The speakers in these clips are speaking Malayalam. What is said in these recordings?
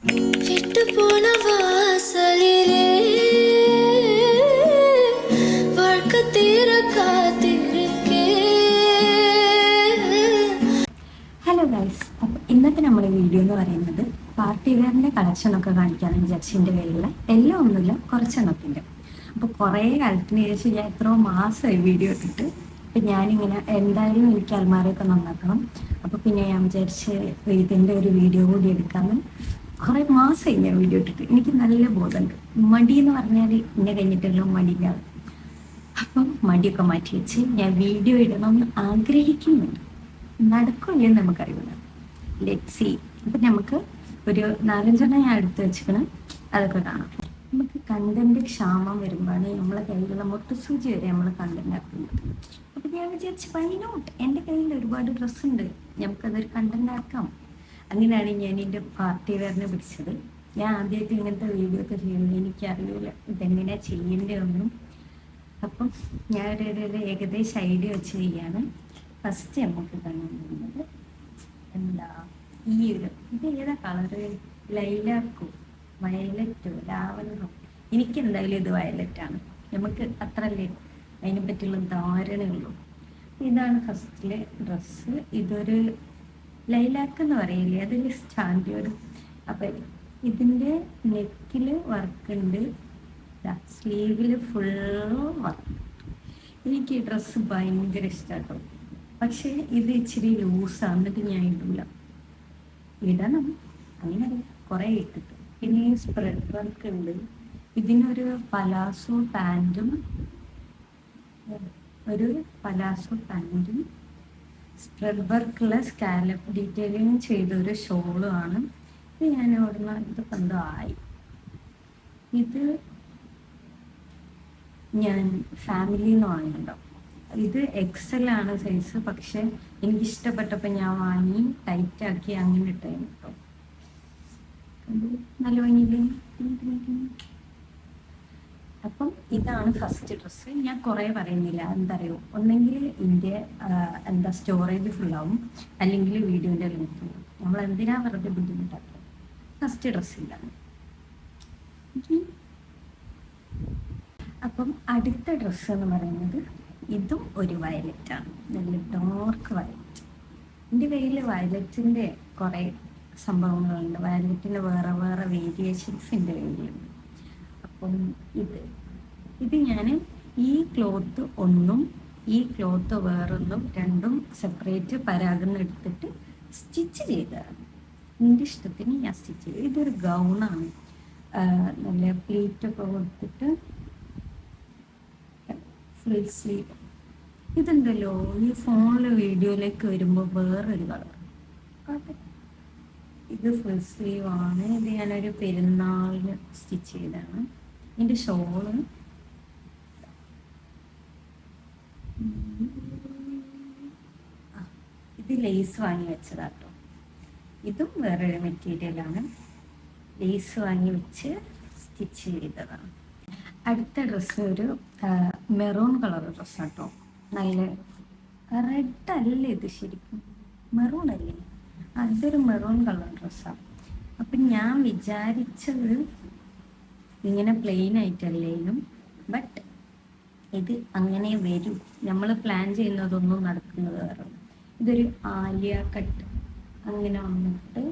போன வாசலிலே வாழ்க்கை தீர കാത്തിരിക്കേ. ഹലോ ഗൈസ്, അപ്പോൾ ഇന്നത്തെ നമ്മുടെ വീഡിയോ എന്ന് പറയുന്നത് പാർട്ടി വെയറിൻ്റെ കളക്ഷനൊക്കെ കാണിക്കാമെന്ന് വിചാരിച്ചു. എൻ്റെ കയ്യിലുള്ള എല്ലാം ഒന്നുമില്ല, കുറച്ചെണ്ണത്തിൻ്റെ. അപ്പോൾ കുറേ കാലത്തിന് ശേഷം ഞാൻ എത്രയോ മാസമായി വീഡിയോ ഇട്ടിട്ട്. അപ്പം ഞാനിങ്ങനെ എന്തായാലും എനിക്ക് അൽമാരയൊക്കെ നന്നാക്കണം. അപ്പോൾ പിന്നെ ഞാൻ വിചാരിച്ച് ഇതിൻ്റെ ഒരു വീഡിയോ കൂടി എടുക്കാമെന്ന്. കുറേ മാസമായി ഞാൻ വീഡിയോ ഇട്ടിട്ട്. എനിക്ക് നല്ല ബോധമുണ്ട്. മടി എന്ന് പറഞ്ഞാൽ എന്നെ കഴിഞ്ഞിട്ടല്ലോ മടിയില്ലാതെ. അപ്പം മടിയൊക്കെ മാറ്റി വെച്ച് ഞാൻ വീഡിയോ ഇടണമെന്ന് ആഗ്രഹിക്കുന്നുണ്ട്. നടക്കില്ലെന്ന് നമുക്കറിയില്ല. Let see. അപ്പം നമുക്ക് ഒരു 4-5 ഞാൻ എടുത്ത് വെച്ചിക്കണം, അതൊക്കെ കാണാം. നമുക്ക് കണ്ടന്റ് ക്ഷാമം വരുമ്പോഴാണ് നമ്മളെ കയ്യിലുള്ള മുട്ടുസൂചി വരെ നമ്മൾ കണ്ടന്റ് ആക്കുന്നത്. അപ്പം ഞാൻ വിചാരിച്ച് വൈ നോട്ട്, എൻ്റെ കയ്യിൽ ഒരുപാട് ഡ്രസ്സുണ്ട്, നമുക്കതൊരു കണ്ടന്റ് ആക്കാം. അങ്ങനെയാണ് ഞാൻ എൻ്റെ പാർട്ടി വെയറിനെ പിടിച്ചത്. ഞാൻ ആദ്യമായിട്ട് ഇങ്ങനത്തെ വീഡിയോ ഒക്കെ ചെയ്യുന്നത്, എനിക്കറിയില്ല ഇതെങ്ങനെയാണ് ചെയ്യേണ്ടതൊന്നും. അപ്പം ഞാൻ ഒരു ഏകദേശം ഐഡിയ വെച്ച് ചെയ്യാണ്. ഫസ്റ്റ് നമുക്ക് കാണാൻ പോകുന്നത് എന്താ, ഈ ഒരു ഇത് ഏതാ കളറ്, ലൈലാക്കോ വയലറ്റോ ലാവൻഡറോ, എനിക്കെന്തായാലും ഇത് വയലറ്റാണ്. നമുക്ക് അത്രല്ലേ അതിനെ പറ്റിയുള്ള ധാരണയുള്ളൂ. ഇതാണ് ഫസ്റ്റിലെ ഡ്രസ്സ്. ഇതൊരു ലൈലാക്ക് എന്ന് പറയില്ലേ, അതൊരു സ്റ്റാൻഡേർഡ്. അപ്പം ഇതിൻ്റെ നെക്കിൽ വർക്കുണ്ട്, സ്ലീവിൽ ഫുൾ വർക്ക്. എനിക്ക് ഈ ഡ്രസ്സ് ഭയങ്കര ഇഷ്ടമാട്ടോ. പക്ഷേ ഇത് ഇച്ചിരി ലൂസാണ്, എന്നിട്ട് ഞാൻ ഇടില്ല. ഇടണം അങ്ങനെ കുറേ ഇട്ടിട്ട്. പിന്നെ ഈ സ്പ്രെഡ് വർക്ക് ഉണ്ട്. ഇതിനൊരു പലാസോ പാൻറ്റും സ്പ്രെഡ് വർക്കുള്ള സ്കാലപ്പ് ഡീറ്റെയിലിങ് ചെയ്തൊരു ഷോളും ആണ്. ഇത് ഞാൻ അവിടുന്ന് ഇത് കണ്ടു ആയി. ഇത് ഞാൻ ഫാമിലിയിൽ നിന്ന് വാങ്ങിയിട്ടുണ്ടാവും. ഇത് XL ആണ് സൈസ്. പക്ഷെ എനിക്കിഷ്ടപ്പെട്ടപ്പോൾ ഞാൻ വാങ്ങി ടൈറ്റാക്കി അങ്ങനെ ഇട്ടായിരുന്നു കേട്ടോ. നല്ല ഭംഗിയില്ലേ. അപ്പം ഇതാണ് ഫസ്റ്റ് ഡ്രസ്സ്. ഞാൻ കുറേ പറയുന്നില്ല, എന്താ അറിയോ, ഒന്നെങ്കിൽ ഇതിൻ്റെ സ്റ്റോറേജ് ഫുള്ളാവും, അല്ലെങ്കിൽ വീഡിയോൻ്റെ ലെങ്ത് പോകും. നമ്മൾ എന്തിനാ വെറുതെ ബുദ്ധിമുട്ടാക്കുക. ഫസ്റ്റ് ഡ്രസ്സ് ഇതാണ്. അപ്പം അടുത്ത ഡ്രസ്സ് എന്ന് പറയുന്നത് ഇതും ഒരു വയലറ്റാണ്, നല്ല ഡാർക്ക് വയലറ്റ്. എൻ്റെ കയ്യിൽ വയലറ്റിൻ്റെ കുറേ സംഭവങ്ങളുണ്ട്. വയലറ്റിൻ്റെ വേറെ വേറെ വേരിയേഷൻസ് എൻ്റെ കയ്യിലുണ്ട്. അപ്പം ഇത് ഞാൻ ഈ ക്ലോത്ത് ഒന്നും ഈ ക്ലോത്ത് വേറൊന്നും രണ്ടും സെപ്പറേറ്റ് പരാഗം എടുത്തിട്ട് സ്റ്റിച്ച് ചെയ്തതാണ്. എൻ്റെ ഇഷ്ടത്തിന് ഞാൻ സ്റ്റിച്ച് ചെയ്തു. ഇതൊരു ഗൗണാണ്, നല്ല പ്ലീറ്റൊക്കെ കൊടുത്തിട്ട് ഫുൾ സ്ലീവ്. ഇതുണ്ടല്ലോ ഈ ഫോണിൽ വീഡിയോയിലേക്ക് വരുമ്പോൾ വേറൊരു കളർ. ഇത് ഫുൾ സ്ലീവ് ആണ്. ഇത് ഞാനൊരു പെരുന്നാളിന് സ്റ്റിച്ച് ചെയ്തതാണ്. ഇതിൻ്റെ ഷോള് ഇത് ലേസ് വാങ്ങി വെച്ചതാട്ടോ. ഇതും വേറൊരു മെറ്റീരിയലാണ്, ലേസ് വാങ്ങി വെച്ച് സ്റ്റിച്ച് ചെയ്തതാണ്. അടുത്ത ഡ്രസ്സ് ഒരു മെറൂൺ കളർ ഡ്രസ്സാട്ടോ. നല്ല റെഡ് അല്ലേ ഇത്, ശരിക്കും മെറൂൺ അല്ലേ? അതൊരു മെറൂൺ കളർ ഡ്രസ്സാണ്. അപ്പം ഞാൻ വിചാരിച്ചത് ഇങ്ങനെ പ്ലെയിൻ ആയിട്ടല്ലേലും, ബട്ട് ഇത് അങ്ങനെ വരും. നമ്മൾ പ്ലാൻ ചെയ്യുന്നതൊന്നും നടക്കുന്നത് വേറെ. ഇതൊരു ആലിയ കട്ട് അങ്ങനെ വന്നിട്ട്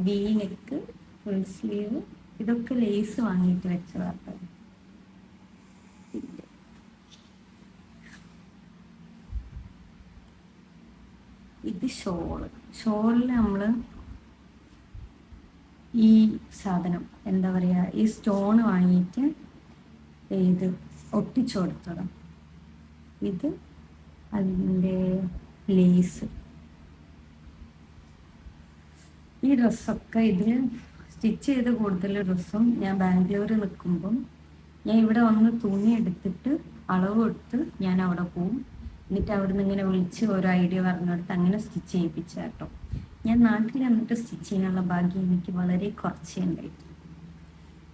വി നെക്ക്, ഫുൾ സ്ലീവ്. ഇതൊക്കെ ലേസ് വാങ്ങിയിട്ട് വെച്ചതാട്ടോ. ഇത് ഷോളിൽ നമ്മൾ ഈ സാധനം എന്താ പറയുക, ഈ സ്റ്റോൺ വാങ്ങിയിട്ട് ഇത് ഒട്ടിച്ചു കൊടുത്തതാണ്. ഇത് അതിൻ്റെ ലേസ്. ഈ ഡ്രസ്സൊക്കെ ഇതിൽ സ്റ്റിച്ച് ചെയ്ത് കൂടുതൽ ഡ്രസ്സും ഞാൻ ബാംഗ്ലൂർ നിൽക്കുമ്പം ഞാൻ ഇവിടെ വന്ന് തുണി എടുത്തിട്ട് അളവ് കൊടുത്ത് ഞാൻ അവിടെ പോവും. എന്നിട്ട് അവിടെ നിന്ന് ഇങ്ങനെ വിളിച്ച് ഓരോ ഐഡിയ പറഞ്ഞെടുത്ത് അങ്ങനെ സ്റ്റിച്ച് ചെയ്യിപ്പിച്ച കേട്ടോ. ഞാൻ നാട്ടിൽ വന്നിട്ട് സ്റ്റിച്ച് ചെയ്യാനുള്ള ഭാഗ്യം എനിക്ക് വളരെ കുറച്ചേ ഉണ്ടായിട്ടു.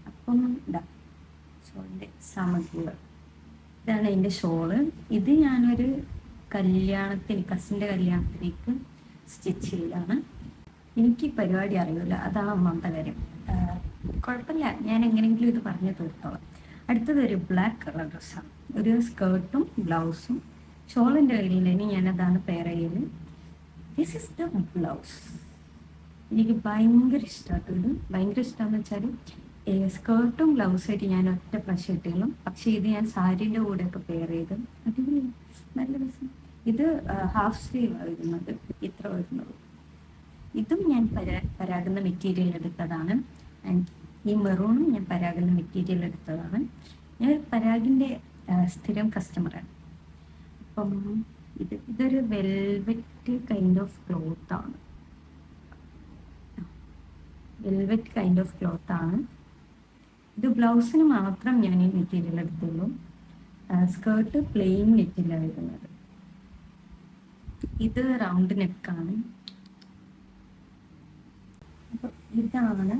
അപ്പം ഇതാ ഷോളിൻ്റെ സാമഗ്രികൾ. ഇതാണ് എൻ്റെ ഷോള്. ഇത് ഞാനൊരു കസിൻ്റെ കല്യാണത്തിലേക്ക് സ്റ്റിച്ച് ചെയ്താണ്. എനിക്ക് ഈ പരിപാടി അറിയില്ല, അതാണ് ഒന്നാമത്തെ കാര്യം. കുഴപ്പമില്ല, ഞാൻ എങ്ങനെയെങ്കിലും ഇത് പറഞ്ഞു തീർത്തോളാം. അടുത്തത് ഒരു ബ്ലാക്ക് കളർ ഡ്രസ്സാണ്. ഒരു സ്കേർട്ടും ബ്ലൗസും ഷോളിൻ്റെ കയ്യിലിനി ഞാനതാണ് പെയർ ചെയ്യല്. This is the blouse. എനിക്ക് ഭയങ്കര ഇഷ്ടമാണ് ഇത്. ഭയങ്കര ഇഷ്ടമെന്ന് വെച്ചാൽ സ്കേർട്ടും ബ്ലൗസായിട്ട് ഞാൻ ഒറ്റ പ്രാവശ്യം ഇട്ടുകളും, പക്ഷേ ഇത് ഞാൻ സാരീൻ്റെ കൂടെയൊക്കെ പെയർ ചെയ്ത് അടിപൊളി, നല്ല രസം. ഇത് ഹാഫ് സ്ലീവ് വരുന്നത്, ഇത്ര വരുന്നത്. ഇതും ഞാൻ പരാഗുന്ന മെറ്റീരിയൽ എടുത്തതാണ്. ആൻഡ് ഈ മെറൂണും ഞാൻ പരാഗുന്ന മെറ്റീരിയൽ എടുത്തതാണ്. ഞാൻ പരാഗിൻ്റെ സ്ഥിരം കസ്റ്റമറാണ്. അപ്പം ഇതൊരു വെൽവെറ്റ് കൈൻഡ് ഓഫ് ക്ലോത്താണ്. വെൽവെറ്റ് കൈൻഡ് ഓഫ് ക്ലോത്താണ് ഇത്. ബ്ലൗസിന് മാത്രം ഞാൻ ഈ മെറ്റീരിയൽ എടുത്തുള്ളൂ. സ്കേർട്ട് പ്ലെയിൻ നെറ്റിലാണ് വരുന്നത്. ഇത് റൗണ്ട് നെക്കാണ്. അപ്പം ഇതാണ്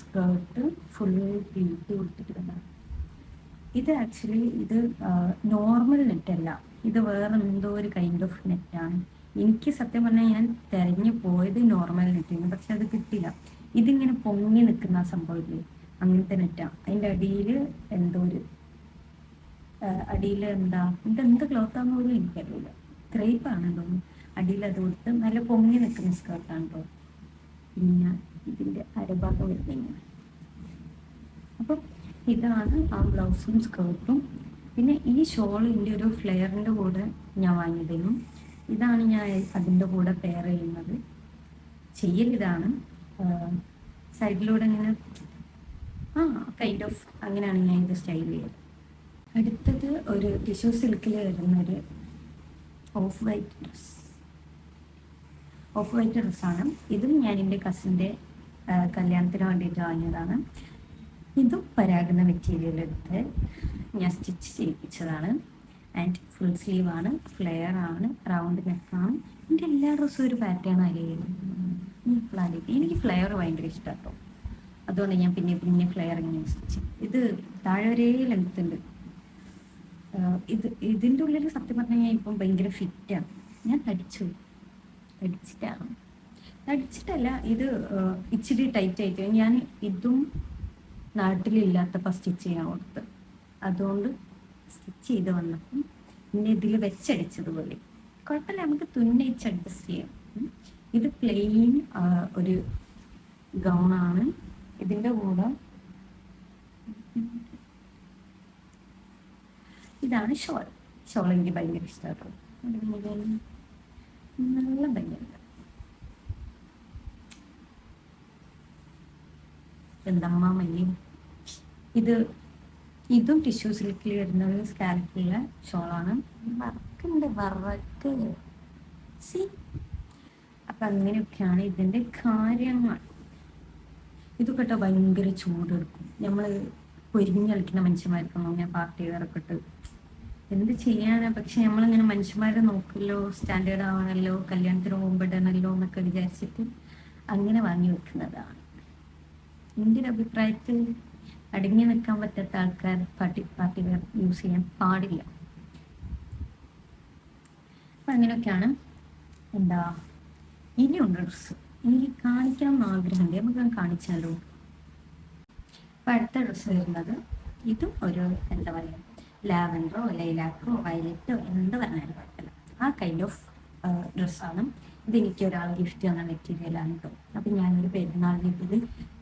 സ്കേർട്ട് ഫുൾ പ്ലീറ്റ് കൊടുത്തിട്ടുള്ളത്. ഇത് ആക്ച്വലി ഇത് നോർമൽ നെറ്റല്ല, ഇത് വേറെ എന്തോ ഒരു കൈൻഡ് ഓഫ് നെറ്റാണ്. എനിക്ക് സത്യം പറഞ്ഞാൽ ഞാൻ തിരഞ്ഞു പോയത് നോർമൽ നെറ്റിന്, പക്ഷെ അത് കിട്ടില്ല. ഇതിങ്ങനെ പൊങ്ങി നിൽക്കുന്ന സംഭവമില്ലേ, അങ്ങനത്തെ നെറ്റാണ്. അതിൻ്റെ അടിയിൽ എന്തോ ഒരു അടിയിൽ ഇതെന്ത് ക്ലോത്താന്ന് പോലും എനിക്കറിയില്ല. ക്രേപ്പാണ് തോന്നുന്നു. അടിയിൽ അത് കൊടുത്ത് നല്ല പൊങ്ങി നിൽക്കുന്ന സ്കേർട്ടാണ് കേട്ടോ. പിന്നെ ഇതിൻ്റെ അരഭാഗം വരുന്നത് ഇങ്ങനെ. അപ്പം ഇതാണ് ആ ബ്ലൗസും സ്കേർട്ടും. പിന്നെ ഈ ഷോളിൻ്റെ ഒരു ഫ്ലെയറിൻ്റെ കൂടെ ഞാൻ വാങ്ങിയതിനും ഇതാണ് ഞാൻ അതിൻ്റെ കൂടെ പെയർ ചെയ്യുന്നത്. ചെയ്യലിതാണ് സൈഡിലൂടെ ഇങ്ങനെ കൈൻഡ് ഓഫ് അങ്ങനെയാണ് ഞാൻ ഇത് സ്റ്റൈൽ ചെയ്യുന്നത്. അടുത്തത് ഒരു ടിഷ്യൂ സിൽക്കിൽ വരുന്നൊരു ഓഫ് വൈറ്റ് ഡ്രസ്സാണ്. ഇതും ഞാൻ എൻ്റെ കസിൻ്റെ കല്യാണത്തിന് വേണ്ടിയിട്ട് വാങ്ങിയതാണ്. ഇതും പരാഗുന്ന മെറ്റീരിയൽ എടുത്ത് ഞാൻ സ്റ്റിച്ച് ചെയ്യിപ്പിച്ചതാണ്. ആൻഡ് ഫുൾ സ്ലീവാണ്, ഫ്ലെയർ ആണ്, റൗണ്ട് നെക്കാണ്. എൻ്റെ എല്ലാ ഡ്രസ്സും ഒരു പാറ്റേൺ ആയിരിക്കും. എനിക്ക് ഫ്ലെയർ ഭയങ്കര ഇഷ്ടമാണ് കേട്ടോ. അതുകൊണ്ട് ഞാൻ പിന്നെ ഫ്ലെയർ ഇങ്ങനെ സ്റ്റിച്ച്. ഇത് താഴെ വരെ ലെങ്ത് ഉണ്ട്. ഇതിൻ്റെ ഉള്ളിൽ സത്യം പറഞ്ഞാൽ ഞാൻ ഇപ്പം ഭയങ്കര ഫിറ്റാണ്. ഞാൻ തടിച്ചിട്ടല്ല, ഇത് ഇച്ചിരി ടൈറ്റ് ആയിട്ട് ഞാൻ ഇതും നാട്ടിലില്ലാത്തപ്പോൾ സ്റ്റിച്ച് ചെയ്യാൻ കൊടുത്ത്, അതുകൊണ്ട് സ്റ്റിച്ച് ചെയ്ത് വന്നപ്പം പിന്നെ ഇതിൽ വെച്ചടിച്ചതുപോലെ കുഴപ്പമില്ല, നമുക്ക് തുന്നയിച്ച് അഡ്ജസ്റ്റ് ചെയ്യാം. ഇത് പ്ലെയിൻ ഒരു ഗൗണാണ്. ഇതിൻ്റെ കൂടെ ഇതാണ് ഷോൾ എനിക്ക് ഭയങ്കര ഇഷ്ടമാണ്. നല്ല ഭംഗിയുണ്ട്. എന്തമ്മ മല്ലി. ഇതും ടിഷ്യൂ സിൽക്കിൽ വരുന്ന ഒരു സ്കാൽപ്പിലുള്ള ഷോളാണ്. വർക്ക് സി. അപ്പം അങ്ങനെയൊക്കെയാണ് ഇതിൻ്റെ കാര്യങ്ങൾ. ഇത് കേട്ടോ ഭയങ്കര ചൂടെടുക്കും. നമ്മൾ പൊരിഞ്ഞ് കളിക്കുന്ന മനുഷ്യന്മാർക്കാണോ ഞാൻ പാർട്ടി വെയറൊക്കെ ഇട്ട് എന്ത് ചെയ്യാനാ. പക്ഷെ നമ്മളിങ്ങനെ മനുഷ്യന്മാരെ നോക്കല്ലോ, സ്റ്റാൻഡേർഡ് ആവണമല്ലോ, കല്യാണത്തിന് മുമ്പിടണമല്ലോ എന്നൊക്കെ വിചാരിച്ചിട്ട് അങ്ങനെ വാങ്ങി വെക്കുന്നതാണ്. എൻ്റെ ഒരു അഭിപ്രായത്തിൽ അടങ്ങി നിൽക്കാൻ പറ്റാത്ത ആൾക്കാർ പാർട്ടി വെയർ യൂസ് ചെയ്യാൻ പാടില്ല. അപ്പം അങ്ങനെയൊക്കെയാണ്. ഇനിയുണ്ട് ഡ്രസ്സ് എനിക്ക് കാണിക്കണം എന്ന് ആഗ്രഹമുണ്ട്. നമുക്ക് കാണിച്ചാലോ. അപ്പം അടുത്ത ഡ്രസ്സ് വരുന്നത് ഇതും ഒരു എന്താ പറയുക, ലാവൻഡറോ ലൈലാക്കോ വയലറ്റോ എന്ത് പറഞ്ഞാലും കുഴപ്പമില്ല, ആ കൈൻഡ് ഓഫ് ഡ്രസ്സാണ്. ഇതെനിക്ക് ഒരാൾ ഗിഫ്റ്റ് തന്ന മെറ്റീരിയലാണ് കേട്ടോ. അപ്പം ഞാനൊരു പെരുന്നാളിന് ഇത്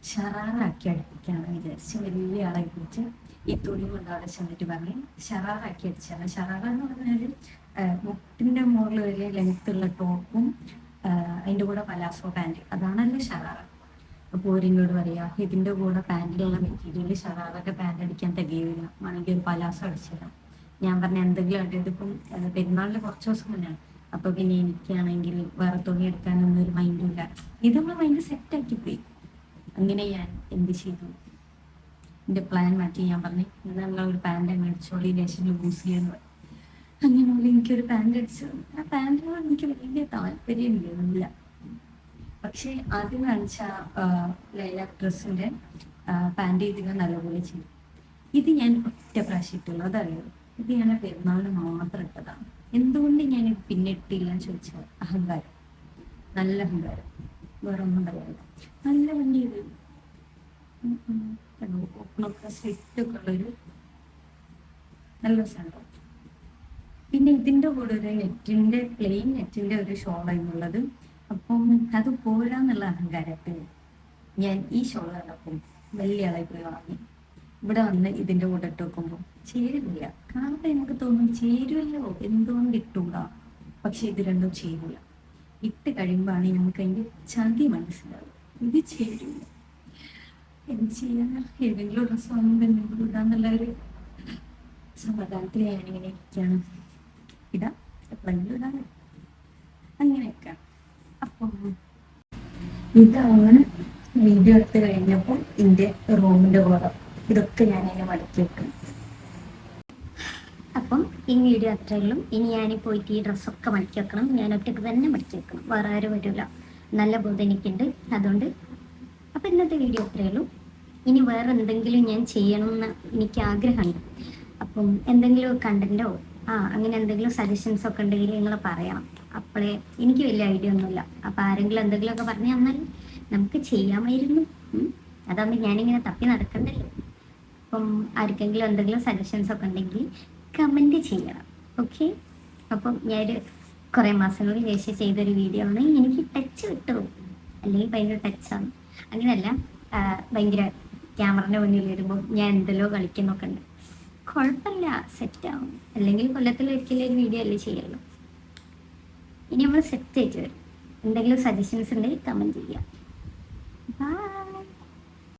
ഷറാറാക്കി അടുപ്പിക്കാമെന്ന് വിചാരിച്ച് വലിയ ആളെ വിളിച്ച് ഈ തുണി കൊണ്ട് അവിടെ ചെന്നിട്ട് പറഞ്ഞ് ഷറാറാക്കി അടിച്ചാണ്. ഷറാറ എന്ന് പറഞ്ഞാൽ മുട്ടിൻ്റെ മുകളിൽ വലിയ ലെങ്ത്തുള്ള ടോപ്പും അതിൻ്റെ കൂടെ പലാസോ പാൻറ്, അതാണല്ലോ ഷറാറ. അപ്പോൾ ഓരിനോട് പറയാ ഇതിൻ്റെ കൂടെ പാൻറ്റിലുള്ള മെറ്റീരിയൽ ഷറാറൊക്കെ പാൻറ് അടിക്കാൻ തികയില്ല, വേണമെങ്കിൽ ഒരു പലാസോ അടിച്ചിടാം. ഞാൻ പറഞ്ഞ എന്തെങ്കിലും ആയിട്ട് ഇതിപ്പം പെരുന്നാളിൽ കുറച്ച് ദിവസം മുന്നാണ്. അപ്പോൾ പിന്നെ എനിക്കാണെങ്കിൽ വേറെ തുണി എടുക്കാനൊന്നും ഒരു മൈൻഡില്ല. ഇത് നമ്മൾ മൈൻഡ് സെറ്റാക്കി പോയി. അങ്ങനെ ഞാൻ എന്ത് ചെയ്തു, എൻ്റെ പ്ലാൻ മാറ്റി. ഞാൻ പറഞ്ഞു എന്നാൽ ഒരു പാൻറ് അങ്ങ് അടിച്ചോളി, ലേശം ലൂസ് ചെയ്യാന്ന് പറഞ്ഞു. അങ്ങനെയുള്ള എനിക്കൊരു പാൻറ് അടിച്ചു. ആ പാൻറ്റിനോട് എനിക്ക് വലിയ താല്പര്യമില്ല. പക്ഷേ ആദ്യം കാണിച്ച ലൈലാക്ക് ഡ്രസ്സിൻ്റെ പാൻറ് ഇതിന് നല്ലപോലെ ചെയ്തു. ഇത് ഞാൻ ഒറ്റ പ്രാവശ്യം ഇട്ടുള്ളൂ, അതറിയോ. ഇത് ഞാൻ പെരുന്നാളിന് മാത്രം ഇട്ടതാണ്. എന്തുകൊണ്ട് ഞാൻ പിന്നെ ഇട്ടില്ല എന്ന് ചോദിച്ചാൽ അഹങ്കാരം, നല്ല അഹങ്കാരം. വേറെ ഒന്നും പറയാനില്ല. നല്ല വണ്ടി ഇത്. കണ്ടോ, ഓപ്പണൊക്കെ സ്ലിറ്റൊക്കെ ഉള്ളൊരു നല്ല സാധനം. പിന്നെ ഇതിൻ്റെ കൂടെ ഒരു പ്ലെയിൻ നെറ്റിൻ്റെ ഒരു ഷോളായിരുന്നുള്ളത്. അപ്പം അത് പോരാന്നുള്ള അഹങ്കാരത്തിന് ഞാൻ ഈ ഷോൾ കണ്ടപ്പം വലിയ ആളായി പോയി വാങ്ങി. ഇവിടെ വന്ന് ഇതിൻ്റെ കൂടെ ഇട്ട് വെക്കുമ്പോൾ ചേരുന്നില്ല. കാണുമ്പോൾ എനിക്ക് തോന്നും ചേരുമല്ലോ, എന്തുകൊണ്ട് ഇട്ടുകൂടാ. പക്ഷെ ഇത് രണ്ടും ചേരില്ല. ഇട്ട് കഴിയുമ്പോഴാണ് നമുക്ക് അതിൻ്റെ ചതി മനസ്സിലാവും. ഇത് ചേരില്ല. എന്ത് ചെയ്യാൻ, ഏതെങ്കിലും ഡ്രസ്സ് വാങ്ങുമ്പോൾ എന്തെങ്കിലും ഇടാന്നുള്ള ഒരു സമാധാനത്തിൽ ഞാനിങ്ങനെ ഇരിക്കുകയാണ്. ഇടാം, എപ്പോഴെങ്കിലും ഇടാൻ, അങ്ങനെയൊക്കെ. അപ്പം ഇതാണ് വീഡിയോ എടുത്ത് കഴിഞ്ഞപ്പോൾ എൻ്റെ റൂമിൻ്റെ കോളം. ഇതൊക്കെ ഞാൻ അതിനെ മടക്കി വെക്കും. അപ്പം ഈ വീഡിയോ അത്രയേ ഉള്ളൂ. ഇനി ഞാൻ പോയിട്ട് ഈ ഡ്രസ്സൊക്കെ മടക്കി വെക്കണം. ഞാൻ ഒറ്റയ്ക്ക് തന്നെ മടക്കി വെക്കണം, വേറെ ആരും വരില്ല. നല്ല ബോധം എനിക്കുണ്ട്. അതുകൊണ്ട് അപ്പം ഇന്നത്തെ വീഡിയോ അത്രയേ ഉള്ളൂ. ഇനി വേറെ എന്തെങ്കിലും ഞാൻ ചെയ്യണമെന്ന് എനിക്ക് ആഗ്രഹമുണ്ട്. അപ്പം എന്തെങ്കിലും കണ്ടൻറ്റോ അങ്ങനെ എന്തെങ്കിലും സജഷൻസ് ഒക്കെ ഉണ്ടെങ്കിൽ നിങ്ങൾ പറയണം. അപ്പോഴേ എനിക്ക് വലിയ ഐഡിയ ഒന്നുമില്ല. അപ്പം ആരെങ്കിലും എന്തെങ്കിലുമൊക്കെ പറഞ്ഞു തന്നാൽ നമുക്ക് ചെയ്യാമായിരുന്നു. അതാകുമ്പോൾ ഞാനിങ്ങനെ തപ്പി നടക്കണ്ടല്ലോ. അപ്പം ആർക്കെങ്കിലും എന്തെങ്കിലും സജഷൻസ് ഒക്കെ ഉണ്ടെങ്കിൽ കമൻറ്റ് ചെയ്യണം. ഓക്കെ. അപ്പം ഞാനൊരു കുറേ മാസങ്ങൾക്ക് ശേഷം ചെയ്തൊരു വീഡിയോ ആണ്. എനിക്ക് ടച്ച് വിട്ടു, അല്ലെങ്കിൽ ഭയങ്കര ടച്ചാണ്. അങ്ങനെയല്ല, ഭയങ്കര ക്യാമറയുടെ മുന്നിൽ വരുമ്പോൾ ഞാൻ എന്തെല്ലോ കളിക്കുന്നൊക്കെ ഉണ്ട്. കുഴപ്പമില്ല, സെറ്റാവും. അല്ലെങ്കിൽ കൊല്ലത്തിലൊരിക്കലും ഒരു വീഡിയോ അല്ലേ ചെയ്യുള്ളൂ. ഇനി നമ്മൾ സെറ്റ് ആയിട്ട് വരും. എന്തെങ്കിലും സജഷൻസ് ഉണ്ടെങ്കിൽ കമൻറ്റ് ചെയ്യാം. ബൈ.